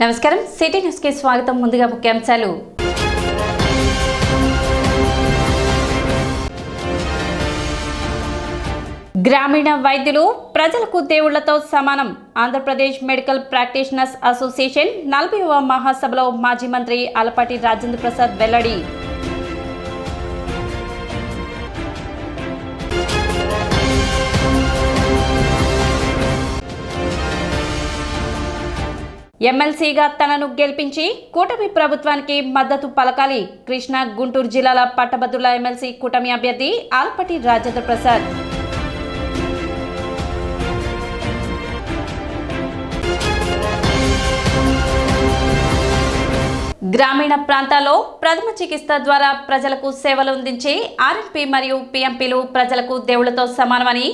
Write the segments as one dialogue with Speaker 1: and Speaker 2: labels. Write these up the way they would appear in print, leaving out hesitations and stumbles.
Speaker 1: నమస్కారం city news కి స్వాగతం. ముందుగా ముఖ్యాంశాలు. గ్రామీణ వైద్యులు ప్రజలకు దేవుళ్లతో సమానం. ఆంధ్రప్రదేశ్ మెడికల్ ప్రాక్టీషనర్స్ అసోసియేషన్ 40వ మహాసభలో మాజీ మంత్రి ఆలపాటి రాజేంద్ర ప్రసాద్ వెల్లడి. ఎమ్మెల్సీగా తనను గెలిపించి కూటమి ప్రభుత్వానికి మద్దతు పలకాలి. కృష్ణా గుంటూరు జిల్లాల పట్టభద్రుల ఎమ్మెల్సీ కూటమి అభ్యర్థి ఆలపాటి రాజేంద్ర ప్రసాద్. గ్రామీణ ప్రాంతాల్లో ప్రథమ చికిత్స ద్వారా ప్రజలకు సేవలు అందించే ఆర్ఎంపీ మరియు పిఎంపీలు ప్రజలకు దేవుళ్లతో సమానమని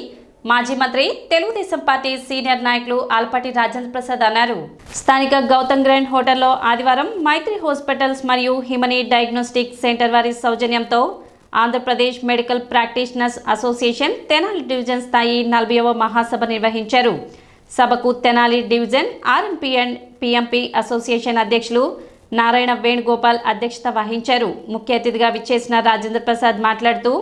Speaker 1: మాజీ మంత్రి తెలుగుదేశం పార్టీ సీనియర్ నాయకులు ఆలపాటి రాజేంద్ర ప్రసాద్ అన్నారు. స్థానిక గౌతమ్ గ్రాండ్ హోటల్లో ఆదివారం మైత్రి హాస్పిటల్స్ మరియు హిమనీ డయాగ్నోస్టిక్ సెంటర్ వారి సౌజన్యంతో Andhra Pradesh medical practitioners association Tenali division స్థాయి 40వ మహాసభ నిర్వహించారు. సభకు Tenali division RMP and PMP association అధ్యక్షులు నారాయణ వేణుగోపాల్ అధ్యక్షత వహించారు. ముఖ్య అతిథిగా విచ్చేసిన రాజేంద్ర ప్రసాద్ మాట్లాడుతూ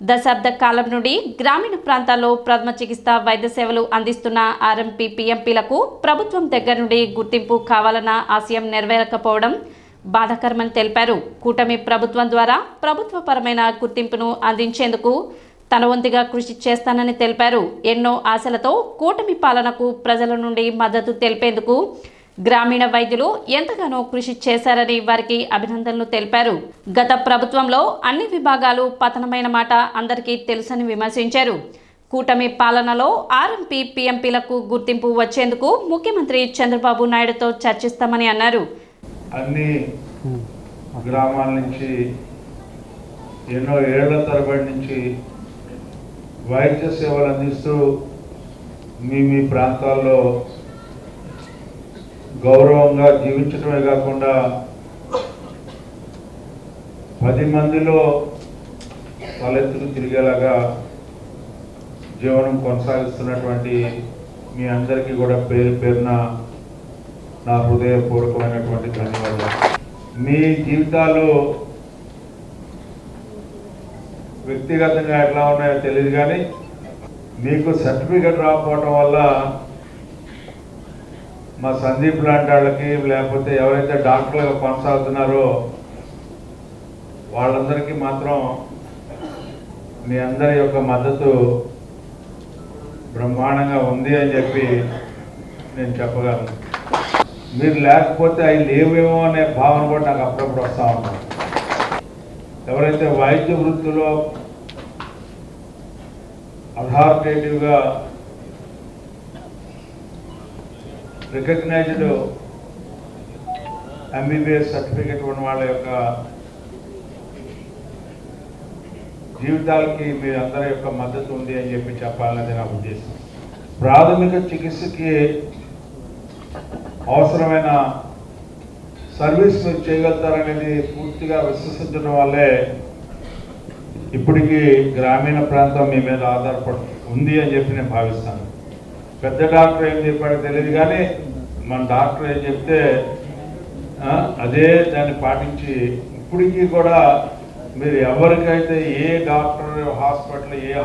Speaker 1: దశాబ్ద కాలం నుండి గ్రామీణ ప్రాంతాల్లో ప్రథమ చికిత్స వైద్య సేవలు అందిస్తున్న ఆర్ఎంపీ పిఎంపీలకు ప్రభుత్వం దగ్గర నుండి గుర్తింపు కావాలన్న ఆశయం నెరవేరకపోవడం బాధాకరమని తెలిపారు. కూటమి ప్రభుత్వం ద్వారా ప్రభుత్వపరమైన గుర్తింపును అందించేందుకు తన వంతుగా కృషి చేస్తానని తెలిపారు. ఎన్నో ఆశలతో కూటమి పాలనకు ప్రజల నుండి మద్దతు తెలిపేందుకు గ్రామీణ వైద్యులు ఎంతగానో కృషి చేశారని వారికి అభినందనలు తెలిపారు. గత ప్రభుత్వంలో అన్ని విభాగాలు పతనమైన మాట అందరికీ తెలుసని విమర్శించారు. కూటమి పాలనలో ఆర్ఎంపీ పిఎంపీలకు గుర్తింపు వచ్చేందుకు ముఖ్యమంత్రి చంద్రబాబు నాయుడుతో చర్చిస్తామని అన్నారు.
Speaker 2: అన్ని గ్రామాల నుంచి ఎన్నో ఏళ్ల తరబడి నుంచి వైద్య సేవలు అందిస్తూ మీ ప్రాంతాల్లో గౌరవంగా జీవించడమే కాకుండా 10 మందిలో తలెత్తుకు తిరిగేలాగా జీవనం కొనసాగిస్తున్నటువంటి మీ అందరికీ కూడా పేరు పేరున నా హృదయపూర్వకమైనటువంటి ధన్యవాదాలు. మీ జీవితాలు వ్యక్తిగతంగా ఎట్లా ఉన్నాయో తెలియదు, కానీ మీకు సర్టిఫికెట్ రాకపోవటం వల్ల మా సందీప్ లాంటి వాళ్ళకి, లేకపోతే ఎవరైతే డాక్టర్లుగా కొనసాగుతున్నారో వాళ్ళందరికీ మాత్రం మీ అందరి యొక్క మద్దతు బ్రహ్మాండంగా ఉంది అని చెప్పి నేను చెప్పగలను. మీరు లేకపోతే అవి లేవేమో అనే భావన కూడా నాకు అప్పుడప్పుడు వస్తూ ఉంటాను. ఎవరైతే వైద్య వృత్తిలో అథారిటేటివ్గా రికగ్నైజ్డ్ ఎంబీబీఎస్ సర్టిఫికేట్ ఉన్న వాళ్ళ యొక్క జీవితాలకి మీ అందరి యొక్క మద్దతు ఉంది అని చెప్పి చెప్పాలనేది నా ఉద్దేశం. ప్రాథమిక చికిత్సకి అవసరమైన సర్వీస్ మీరు చేయగలుగుతారనేది పూర్తిగా విశ్వసించడం వల్లే ఇప్పటికీ గ్రామీణ ప్రాంతం మీ మీద ఆధారపడి ఉంది అని చెప్పి నేను భావిస్తాను. పెద్ద డాక్టర్ ఏం చెప్పాడో తెలియదు, కానీ మన డాక్టర్ ఏం చెప్తే అదే దాన్ని పాటించి ఇప్పటికీ కూడా మీరు ఎవరికైతే ఏ డాక్టర్ ఏ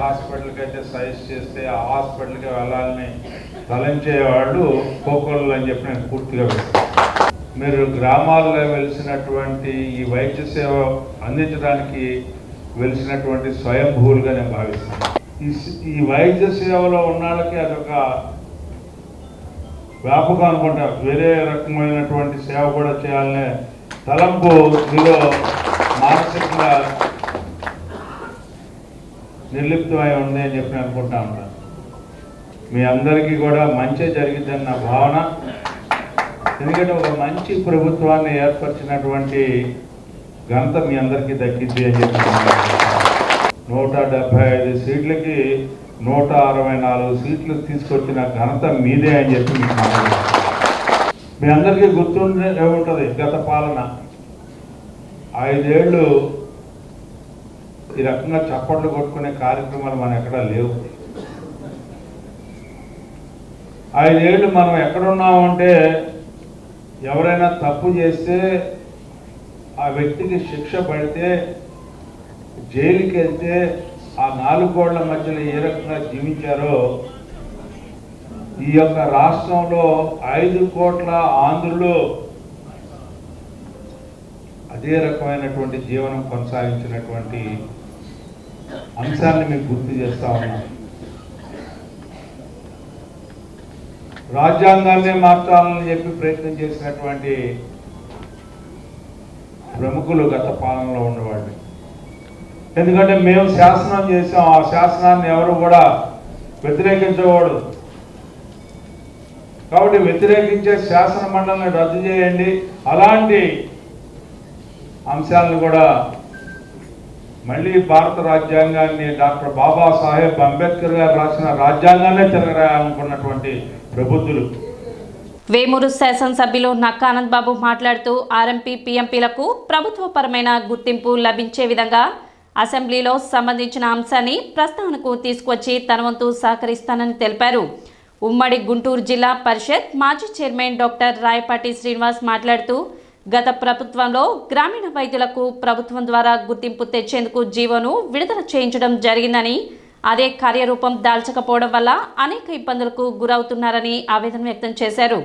Speaker 2: హాస్పిటల్కి అయితే సజెస్ట్ చేస్తే ఆ హాస్పిటల్కి వెళ్ళాలని తలంచేవాళ్ళు కోకోళ్ళు అని చెప్పి నేను పూర్తిగా వేస్తాను. మీరు గ్రామాల్లో వెలిసినటువంటి ఈ వైద్య సేవ అందించడానికి వెలిసినటువంటి స్వయంభూలుగా నేను భావిస్తాను. ఈ వైద్య సేవలో ఉన్న వాళ్ళకి అదొక వ్యాపకం అనుకుంటా. వేరే రకమైనటువంటి సేవ కూడా చేయాలనే తలంపు మీలో మానసికంగా నిర్లిప్తమై ఉంది అని చెప్పి అనుకుంటా ఉంటాను. మీ అందరికీ కూడా మంచి జరిగిద్దని నా భావన. ఎందుకంటే ఒక మంచి ప్రభుత్వాన్ని ఏర్పరిచినటువంటి ఘనత మీ అందరికీ దక్కింది అని చెప్పి 175 సీట్లకి 164 సీట్లు తీసుకొచ్చిన ఘనత మీదే అని చెప్పి మీకు మీ అందరికీ గుర్తుండే ఉంటుంది. గత పాలన 5 ఏళ్ళు ఈ రకంగా చప్పట్లు కొట్టుకునే కార్యక్రమాలు మనం ఎక్కడా లేవు. 5 ఏళ్ళు మనం ఎక్కడున్నామంటే ఎవరైనా తప్పు చేస్తే ఆ వ్యక్తికి శిక్ష పడితే జైలుకి వెళ్తే ఆ 4 గోళ్ల మధ్యలో ఏ రకంగా జీవించారో ఈ యొక్క రాష్ట్రంలో 5 కోట్ల ఆంధ్రులు అదే రకమైనటువంటి జీవనం కొనసాగించినటువంటి అంశాన్ని మీకు గుర్తు చేస్తా ఉన్నాం. రాజ్యాంగాన్నే మార్చాలని చెప్పి ప్రయత్నం చేసినటువంటి ప్రముఖులు గత పాలనలో ఉన్నవాళ్ళు. ఎందుకంటే మేము శాసనం చేసాం, ఆ శాసనాన్ని ఎవరు కూడా వ్యతిరేకించకూడదు. కాబట్టి వ్యతిరేకించే శాసన మండలిని రద్దు చేయండి. అలాంటి అంశాలను కూడా మళ్ళీ భారత రాజ్యాంగాన్ని డాక్టర్ బాబాసాహెబ్ అంబేద్కర్ గారు రాసిన రాజ్యాంగాన్నే తిరగరాయాలనుకున్నటువంటి ప్రబుద్ధులు.
Speaker 1: వేమూరు శాసనసభ్యులు నక్కా ఆనంద్ బాబు మాట్లాడుతూ ఆర్ఎంపీ పీఎంపీలకు ప్రభుత్వపరమైన గుర్తింపు లభించే విధంగా అసెంబ్లీలో సంబంధించిన అంశాన్ని ప్రస్తావనకు తీసుకొచ్చి తన వంతు సహకరిస్తానని తెలిపారు. ఉమ్మడి గుంటూరు జిల్లా పరిషత్ మాజీ చైర్మన్ డాక్టర్ రాయపాటి శ్రీనివాస్ మాట్లాడుతూ గత ప్రభుత్వంలో గ్రామీణ వైద్యులకు ప్రభుత్వం ద్వారా గుర్తింపు తెచ్చేందుకు జీవోను విడుదల చేయించడం జరిగిందని, అదే కార్యరూపం దాల్చకపోవడం వల్ల అనేక ఇబ్బందులకు గురవుతున్నారని ఆవేదన వ్యక్తం చేశారు.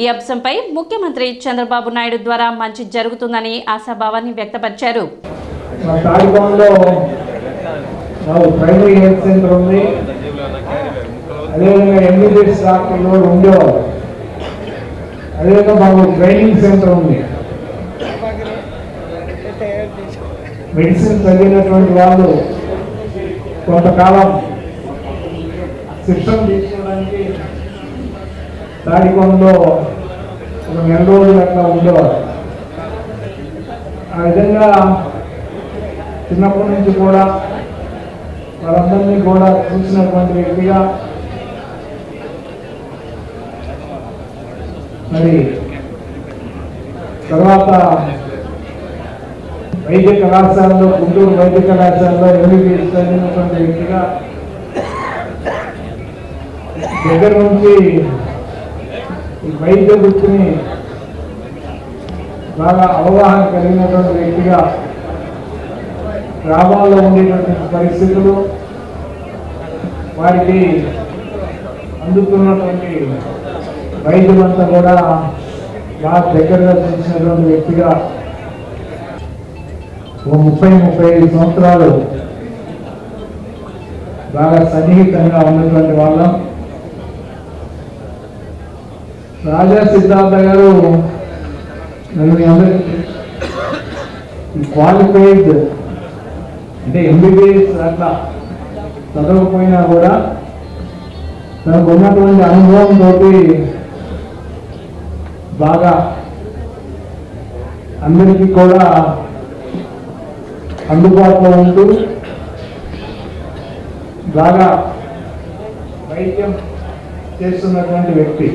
Speaker 1: ఈ అంశంపై ముఖ్యమంత్రి చంద్రబాబు నాయుడు ద్వారా మంచి జరుగుతుందని ఆశాభావాన్ని వ్యక్తపరిచారు.
Speaker 3: మెడిసిన్ చదివినటువంటి వాళ్ళు కొంతకాలం శిక్షణ తీసుకోవడానికి తాడికొండలో ఒక 2 రోజులు అట్లా ఉండేవారు. ఆ విధంగా చిన్నప్పటి నుంచి కూడా వాళ్ళందరినీ కూడా చూసినటువంటి వ్యక్తిగా మరి తర్వాత వైద్య కళాశాలలో గుంటూరు వైద్య కళాశాలలో ఎంబీబీఎస్ చదివినటువంటి వ్యక్తిగా దగ్గర నుంచి ఈ వైద్య వృత్తిని బాగా అవగాహన కలిగినటువంటి వ్యక్తిగా గ్రామాల్లో ఉండేటువంటి పరిస్థితులు, వారికి అందుతున్నటువంటి వైద్యులంతా కూడా బాగా దగ్గరగా చూసినటువంటి వ్యక్తిగా 30-35 సంవత్సరాలు బాగా సన్నిహితంగా ఉన్నటువంటి వాళ్ళం. రాజా సిద్ధార్థ గారు క్వాలిఫైడ్ అంటే ఎంబీబీఎస్ అట్లా చదవకపోయినా కూడా తనకు ఉన్నటువంటి అనుభవంతో బాగా అందరికీ కూడా అందుబాటులో ఉంటూ బాగా వైద్యం చేస్తున్నటువంటి వ్యక్తి.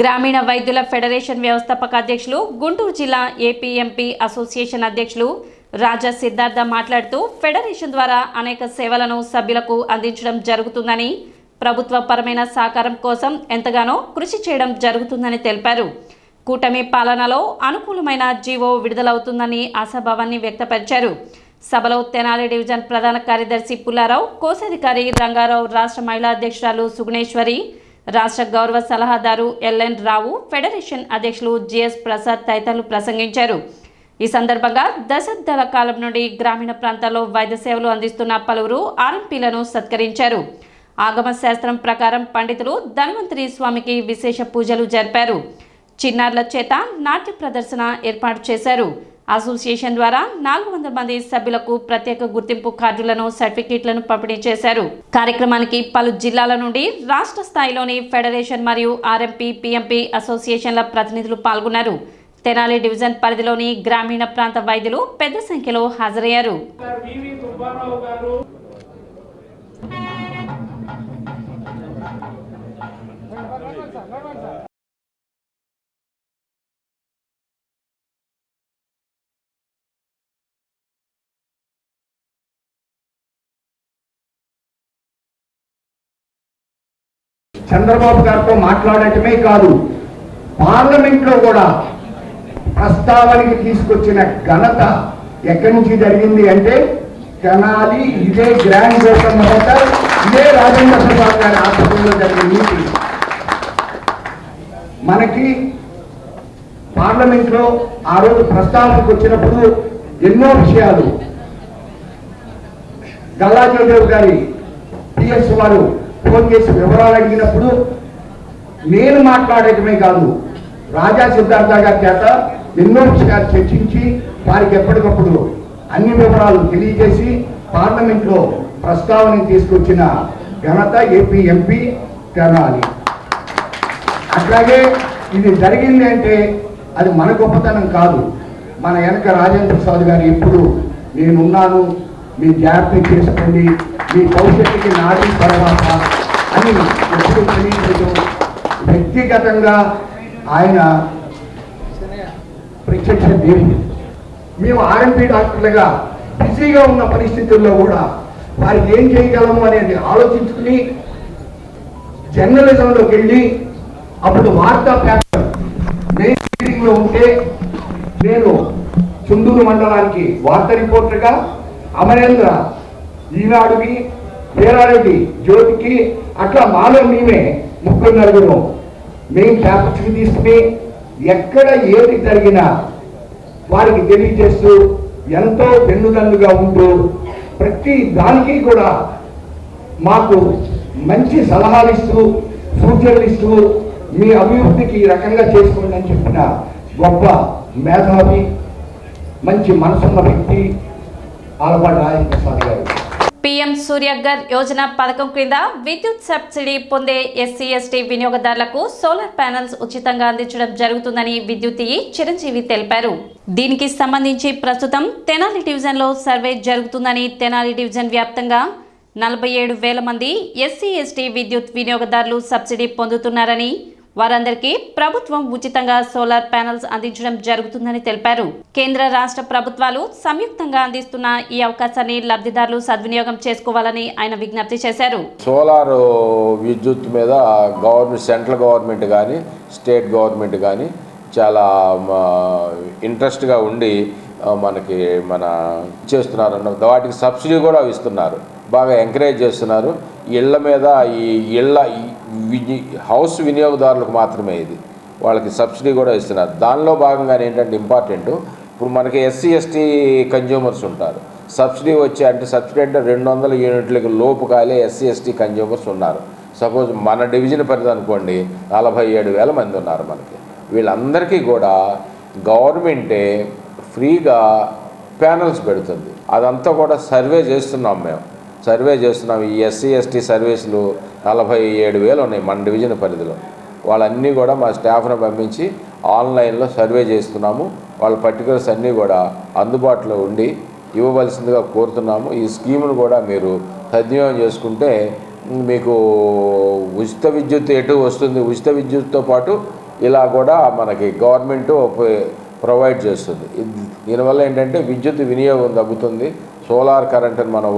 Speaker 1: గ్రామీణ వైద్యుల ఫెడరేషన్ వ్యవస్థాపక అధ్యక్షులు, గుంటూరు జిల్లా ఏపీఎంపీ అసోసియేషన్ అధ్యక్షులు రాజా సిద్ధార్థ మాట్లాడుతూ ఫెడరేషన్ ద్వారా అనేక సేవలను సభ్యులకు అందించడం జరుగుతుందని, ప్రభుత్వ పరమైన సహకారం కోసం ఎంతగానో కృషి చేయడం జరుగుతుందని తెలిపారు. కూటమి పాలనలో అనుకూలమైన జీవో విడుదలవుతుందని ఆశాభావాన్ని వ్యక్తపరిచారు. సభలో తెనాలి డివిజన్ ప్రధాన కార్యదర్శి పుల్లారావు, కోశాధికారి రంగారావు, రాష్ట్ర మహిళా అధ్యక్షురాలు సుగుణేశ్వరి, రాష్ట్ర గౌరవ సలహాదారు ఎల్ఎన్ రావు, ఫెడరేషన్ అధ్యక్షులు జిఎస్ ప్రసాద్ తదితరులు ప్రసంగించారు. ఈ సందర్భంగా దశాబ్దాల కాలం నుండి గ్రామీణ ప్రాంతాల్లో వైద్య సేవలు అందిస్తున్న పలువురు ఆర్ఎంపీలను సత్కరించారు. ఆగమ శాస్త్రం ప్రకారం పండితులు ధన్వంతరి స్వామికి విశేష పూజలు జరిపారు. చిన్నారుల చేత నాట్య ప్రదర్శన ఏర్పాటు చేశారు. అసోసియేషన్ ద్వారా 400 మంది సభ్యులకు ప్రత్యేక గుర్తింపు కార్డులను, సర్టిఫికేట్లను పంపిణీ చేశారు. కార్యక్రమానికి పలు జిల్లాల నుండి రాష్ట్ర స్థాయిలోని ఫెడరేషన్ మరియు ఆర్ఎంపీ, పీఎంపీ అసోసియేషన్ల ప్రతినిధులు పాల్గొన్నారు. తెనాలి డివిజన్ పరిధిలోని గ్రామీణ ప్రాంత వైద్యులు పెద్ద సంఖ్యలో హాజరయ్యారు.
Speaker 3: చంద్రబాబు గారితో మాట్లాడటమే కాదు,
Speaker 4: పార్లమెంట్లో కూడా ప్రస్తావనకి తీసుకొచ్చిన ఘనత ఎక్కడి నుంచి జరిగింది అంటే తెనాలి ఇదే గ్రాండ్ ఓపెన్ హోటల్, ఇదే రాజేంద్ర ప్రసాద్ గారి ఆధ్వర్యంలో జరిగిన మీటింగ్. మనకి పార్లమెంట్లో ఆ రోజు ప్రస్తావనకు వచ్చినప్పుడు ఎన్నో విషయాలు గల్లా జయదేవ్ గారి పిఎస్ వారు ఫోన్ చేసి వివరాలు అడిగినప్పుడు నేను మాట్లాడటమే కాదు, రాజా సిద్ధార్థ గారి చేత ఎన్నో విషయాలు చర్చించి వారికి ఎప్పటికప్పుడు అన్ని వివరాలు తెలియజేసి పార్లమెంట్లో ప్రస్తావన తీసుకొచ్చిన ఘనత ఏపీ ఎంపీ తెనాలి. అట్లాగే ఇది జరిగింది అంటే అది మన గొప్పతనం కాదు, మన వెనక రాజేంద్ర ప్రసాద్ గారు ఎప్పుడు నేనున్నాను, మీ జాగ్రత్త చేసుకోండి, మీ భవిష్యత్తుకి నాటి తర్వాత అని ఎప్పుడు తెలియజేయడం. వ్యక్తిగతంగా ఆయన ప్రత్యక్ష దేవుడు. మేము ఆర్ఎంపీ డాక్టర్లుగా బిజీగా ఉన్న పరిస్థితుల్లో కూడా వారికి ఏం చేయగలము అనేది ఆలోచించుకుని జర్నలిజంలోకి వెళ్ళి అప్పుడు వార్తా పేపర్ మెయిన్ రీడింగ్లో ఉంటే నేను చుండూరు మండలానికి వార్తా రిపోర్టర్గా, అమరేంద్ర ఈనాడుకి, వీరారెడ్డి జ్యోతికి, అట్లా మాలో మేమే 3-4 మెయిన్ పేపర్స్కి తీసుకుని ఎక్కడ ఏది జరిగినా వారికి తెలియజేస్తూ ఎంతో వెన్నుదన్నుగా ఉంటూ ప్రతి దానికి కూడా మాకు మంచి సలహాలు ఇస్తూ సూచనలు ఇస్తూ మీ అభివృద్ధికి ఈ రకంగా చేసుకోండి అని చెప్పిన గొప్ప మేధావి, మంచి మనసున్న వ్యక్తి ఆలపాటి రాజేంద్ర ప్రసాద్ గారు.
Speaker 1: పీఎం సూర్యఘర్ యోజన పథకం క్రింద విద్యుత్ సబ్సిడీ పొందే ఎస్సీ ఎస్టీ వినియోగదారులకు సోలార్ ప్యానెల్స్ ఉచితంగా అందించడం జరుగుతుందని విద్యుత్ చిరంజీవి తెలిపారు. దీనికి సంబంధించి ప్రస్తుతం తెనాలి డివిజన్లో సర్వే జరుగుతుందని, తెనాలి డివిజన్ వ్యాప్తంగా 47,000 మంది ఎస్సీ ఎస్టీ విద్యుత్ వినియోగదారులు సబ్సిడీ పొందుతున్నారని, వారందరికీ ప్రభుత్వం ఉచితంగా సోలార్ ప్యానెల్స్ అందించడం జరుగుతుందని తెలిపారు. కేంద్ర రాష్ట్ర ప్రభుత్వాలు సంయుక్తంగా అందిస్తున్న ఈ అవకాశాన్ని లబ్ధిదారులు సద్వినియోగం చేసుకోవాలని ఆయన విజ్ఞప్తి చేశారు.
Speaker 5: సోలార్ విద్యుత్ మీద సెంట్రల్ గవర్నమెంట్ కానీ స్టేట్ గవర్నమెంట్ కానీ చాలా ఇంట్రెస్ట్గా ఉండి మనకి చేస్తున్నారు. వాటికి సబ్సిడీ కూడా ఇస్తున్నారు, బాగా ఎంకరేజ్ చేస్తున్నారు. ఇళ్ల మీద ఈ హౌస్ వినియోగదారులకు మాత్రమే ఇది వాళ్ళకి సబ్సిడీ కూడా ఇస్తున్నారు. దానిలో భాగంగానే ఏంటంటే ఇంపార్టెంట్, ఇప్పుడు మనకి ఎస్సీ ఎస్టీ కన్జ్యూమర్స్ ఉంటారు. సబ్సిడీ అంటే 200 యూనిట్లకు లోపు కాలే ఎస్సీ ఎస్టీ కన్జ్యూమర్స్ ఉన్నారు. సపోజ్ మన డివిజన్ పరిధి అనుకోండి 47,000 మంది ఉన్నారు మనకి. వీళ్ళందరికీ కూడా గవర్నమెంటే ఫ్రీగా ప్యానల్స్ పెడుతుంది. అదంతా కూడా సర్వే చేస్తున్నాం మేము. ఈ ఎస్సీ ఎస్టీ సర్వీసులు 47,000 ఉన్నాయి మన డివిజన్ పరిధిలో. వాళ్ళన్నీ కూడా మా స్టాఫ్ను పంపించి ఆన్లైన్లో సర్వే చేస్తున్నాము. వాళ్ళ పర్టికులర్స్ అన్నీ కూడా అందుబాటులో ఉండి ఇవ్వవలసిందిగా కోరుతున్నాము. ఈ స్కీమును కూడా మీరు సద్వినియోగం చేసుకుంటే మీకు ఉచిత విద్యుత్ ఎటు వస్తుంది. ఉచిత విద్యుత్తో పాటు ఇలా కూడా మనకి గవర్నమెంట్ ప్రొవైడ్ చేస్తుంది. దీనివల్ల ఏంటంటే విద్యుత్ వినియోగం తగ్గుతుంది. సోలార్ కరెంటును మనం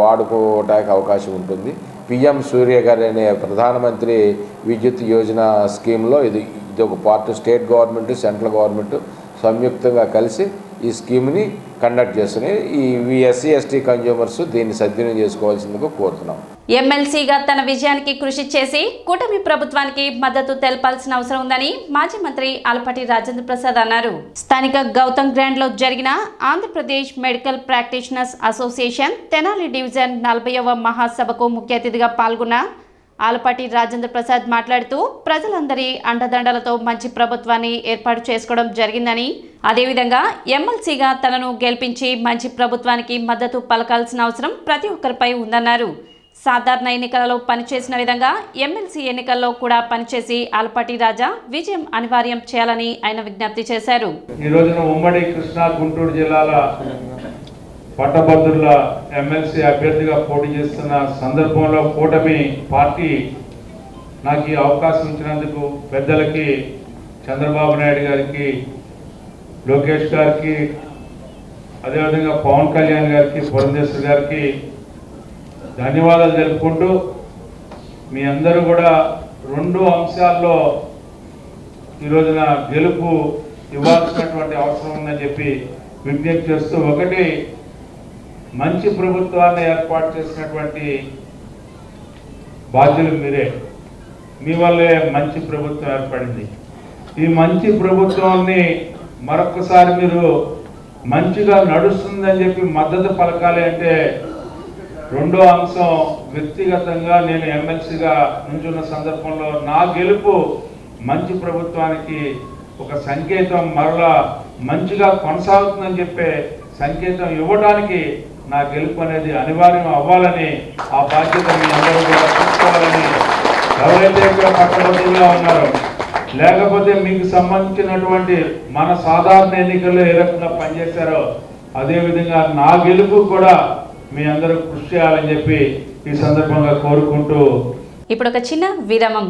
Speaker 5: వాడుకోవడానికి అవకాశం ఉంటుంది. పిఎం సూర్యఘర్ అనే ప్రధానమంత్రి విద్యుత్ యోజన స్కీమ్లో ఇది ఒక part. State government central government సంయుక్తంగా కలిసి ఈ స్కీమ్ని కండక్ట్ చేస్తున్నాయి. ఈ ఎస్సీ ఎస్టీ కన్జ్యూమర్స్ దీన్ని సద్వినియోగం చేసుకోవాల్సిందిగా కోరుతున్నాం.
Speaker 1: ఎమ్మెల్సీగా తన విజయానికి కృషి చేసి కూటమి ప్రభుత్వానికి మద్దతు తెలపాల్సిన అవసరం ఉందని మాజీ మంత్రి ఆలపాటి రాజేంద్ర ప్రసాద్ అన్నారు. స్థానిక గౌతమ్ గ్రాండ్లో జరిగిన Andhra Pradesh medical practitioners association Tenali division 40వ మహాసభకు ముఖ్య అతిథిగా పాల్గొన్న ఆలపాటి రాజేంద్ర ప్రసాద్ మాట్లాడుతూ ప్రజలందరి అండదండలతో మంచి ప్రభుత్వాన్ని ఏర్పాటు చేసుకోవడం జరిగిందని, అదేవిధంగా ఎమ్మెల్సీగా తనను గెలిపించి మంచి ప్రభుత్వానికి మద్దతు పలకాల్సిన అవసరం ప్రతి ఒక్కరిపై ఉందన్నారు. సాధారణ ఎన్నికలలో పనిచేసిన విధంగా ఎమ్మెల్సీ ఎన్నికల్లో కూడా పనిచేసి ఆలపాటి రాజా విజయం అనివార్యం చేయాలని ఆయన విజ్ఞప్తి చేశారు.
Speaker 2: ఈ రోజున ఉమ్మడి కృష్ణా గుంటూరు జిల్లాల పట్టభద్రుల ఎమ్మెల్సీ అభ్యర్థిగా పోటీ చేస్తున్న సందర్భంలో కూటమి పార్టీ నాకు ఈ అవకాశం ఇచ్చినందుకు పెద్దలకి, చంద్రబాబు నాయుడు గారికి, లోకేష్ గారికి, అదేవిధంగా పవన్ కళ్యాణ్ గారికి, పురంధేశ్వర్ గారికి ధన్యవాదాలు తెలుపుకుంటూ, మీ అందరూ కూడా 2 అంశాల్లో ఈ రోజున గెలుపు ఇవ్వాల్సినటువంటి అవసరం ఉందని చెప్పి విజ్ఞప్తి చేస్తూ, ఒకటి మంచి ప్రభుత్వాన్ని ఏర్పాటు చేసినటువంటి బాధ్యులు మీరే. మీ వల్లే మంచి ప్రభుత్వం ఏర్పడింది. ఈ మంచి ప్రభుత్వాన్ని మరొకసారి మీరు మంచిగా నడుస్తుందని చెప్పి మద్దతు పలకాలి అంటే రెండో అంశం, వ్యక్తిగతంగా నేను ఎమ్మెల్సీగా నుంచున్న సందర్భంలో నా గెలుపు మంచి ప్రభుత్వానికి ఒక సంకేతం, మరలా మంచిగా కొనసాగుతుందని చెప్పే సంకేతం ఇవ్వడానికి నా గెలుపు అనేది అనివార్యం అవ్వాలని, ఆ బాధ్యత మీ అందరూ కూడా తీసుకోవాలని, ఎవరైతే ఇక్కడ పట్టభద్రులుగా ఉన్నారో, లేకపోతే మీకు సంబంధించినటువంటి మన సాధారణ ఎన్నికల్లో ఏ రకంగా పనిచేశారో అదేవిధంగా నా గెలుపు కూడా మీ అందరూ కృషి చేయాలని చెప్పి ఈ సందర్భంగా కోరుకుంటూ
Speaker 1: ఇప్పుడు ఒక చిన్న విరామం.